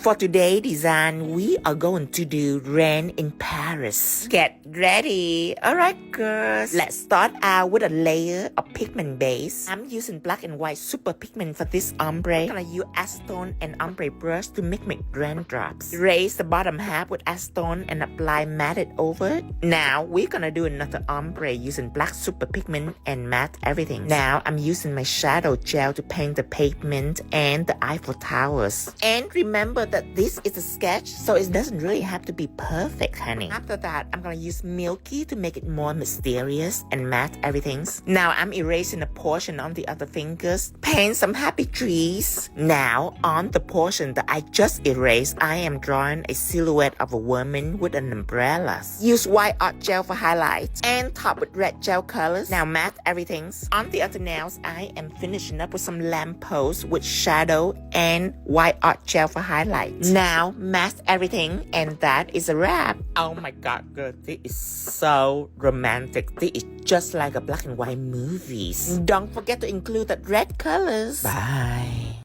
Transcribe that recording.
For today's design, we are going to do rain in Paris. Get ready. Alright girls, let's start out with a layer of pigment base. I'm using black and white super pigment for this ombre. I'm gonna use acetone and ombre brush to make raindrops. Raise the bottom half with acetone and apply matte it over. Now we're gonna do another ombre using black super pigment and matte everything. Now I'm using my shadow gel to paint the pavement and the Eiffel Towers. And remember that this is a sketch, so it doesn't really have to be perfect, honey. After that, I'm gonna use Milky to make it more mysterious and matte everything. Now I'm erasing a portion on the other fingers. Paint some happy trees. Now on the portion that I just erased, I am drawing a silhouette of a woman with an umbrella. Use white art gel for highlights and top with red gel colors. Now matte everything. On the other nails, I am finishing up with some lampposts with shadow and white art gel for highlights. Now mask everything, and that is a wrap. Oh my god, girl, this is so romantic. This is just like a black and white movies. Don't forget to include the red colors. Bye.